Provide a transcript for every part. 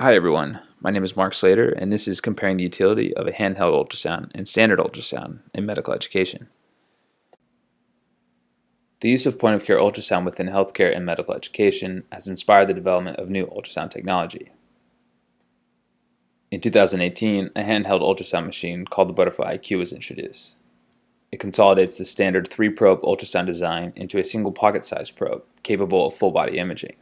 Hi everyone, my name is Mark Slader, and this is comparing the utility of a handheld ultrasound and standard ultrasound in medical education. The use of point-of-care ultrasound within healthcare and medical education has inspired the development of new ultrasound technology. In 2018, a handheld ultrasound machine called the Butterfly IQ was introduced. It consolidates the standard 3-probe ultrasound design into a single pocket-sized probe capable of full-body imaging.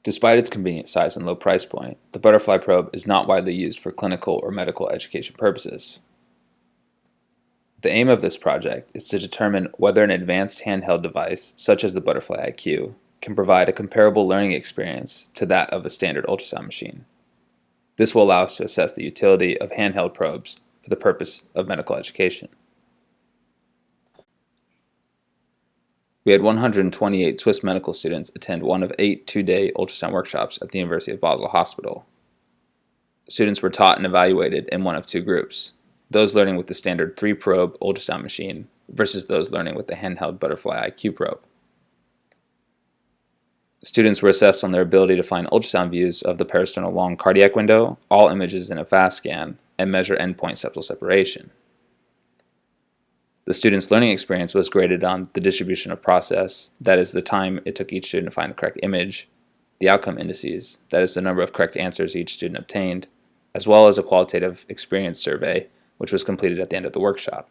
Despite its convenient size and low price point, the Butterfly probe is not widely used for clinical or medical education purposes. The aim of this project is to determine whether an advanced handheld device, such as the Butterfly IQ, can provide a comparable learning experience to that of a standard ultrasound machine. This will allow us to assess the utility of handheld probes for the purpose of medical education. We had 128 Swiss medical students attend one of 8 two-day ultrasound workshops at the University of Basel Hospital. Students were taught and evaluated in one of two groups, those learning with the standard 3-probe ultrasound machine versus those learning with the handheld Butterfly IQ probe. Students were assessed on their ability to find ultrasound views of the peristernal long cardiac window, all images in a fast scan, and measure endpoint septal separation. The student's learning experience was graded on the distribution of process, that is the time it took each student to find the correct image, the outcome indices, that is the number of correct answers each student obtained, as well as a qualitative experience survey, which was completed at the end of the workshop.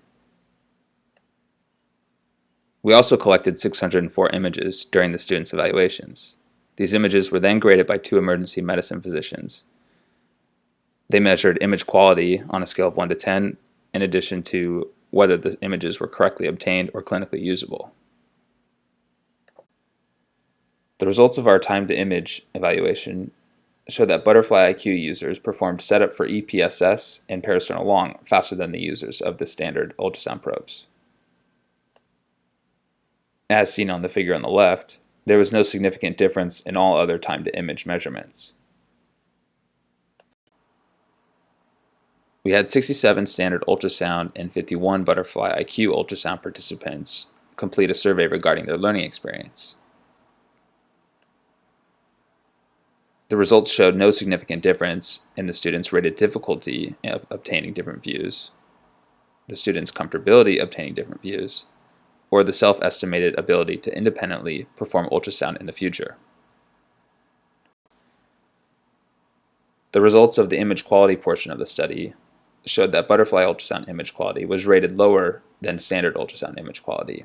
We also collected 604 images during the students' evaluations. These images were then graded by 2 emergency medicine physicians. They measured image quality on a scale of 1 to 10, in addition to whether the images were correctly obtained or clinically usable. The results of our time-to-image evaluation show that Butterfly IQ users performed setup for EPSS and peristernal long faster than the users of the standard ultrasound probes. As seen on the figure on the left, there was no significant difference in all other time-to-image measurements. We had 67 standard ultrasound and 51 Butterfly IQ ultrasound participants complete a survey regarding their learning experience. The results showed no significant difference in the students' rated difficulty of obtaining different views, the students' comfortability obtaining different views, or the self-estimated ability to independently perform ultrasound in the future. The results of the image quality portion of the study showed that Butterfly ultrasound image quality was rated lower than standard ultrasound image quality.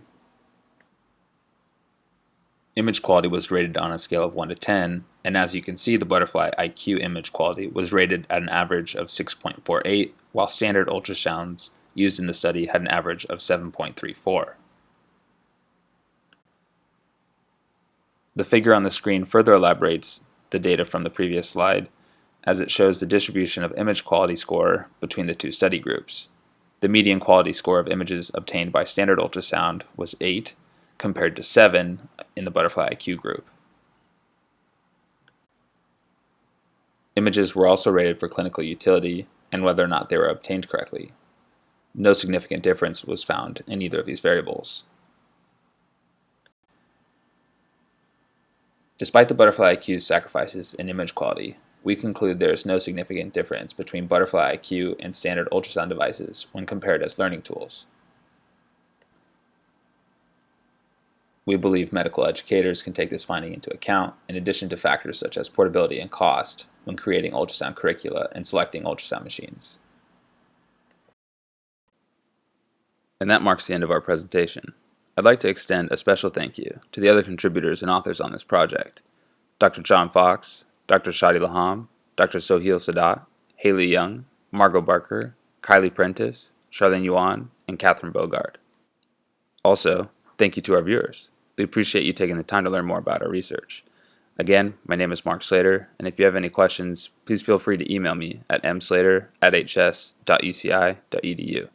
Image quality was rated on a scale of 1 to 10, and as you can see, the Butterfly IQ image quality was rated at an average of 6.48, while standard ultrasounds used in the study had an average of 7.34. The figure on the screen further elaborates the data from the previous slide, as it shows the distribution of image quality score between the two study groups. The median quality score of images obtained by standard ultrasound was 8, compared to 7 in the Butterfly IQ group. Images were also rated for clinical utility and whether or not they were obtained correctly. No significant difference was found in either of these variables. Despite the Butterfly IQ's sacrifices in image quality, we conclude there is no significant difference between Butterfly IQ and standard ultrasound devices when compared as learning tools. We believe medical educators can take this finding into account, in addition to factors such as portability and cost, when creating ultrasound curricula and selecting ultrasound machines. And that marks the end of our presentation. I'd like to extend a special thank you to the other contributors and authors on this project: Dr. John Fox, Dr. Shadi Laham, Dr. Soheil Sadat, Haley Young, Margot Barker, Kylie Prentice, Charlene Yuan, and Catherine Bogard. Also, thank you to our viewers. We appreciate you taking the time to learn more about our research. Again, my name is Mark Slader, and if you have any questions, please feel free to email me at mslader@hs.uci.edu.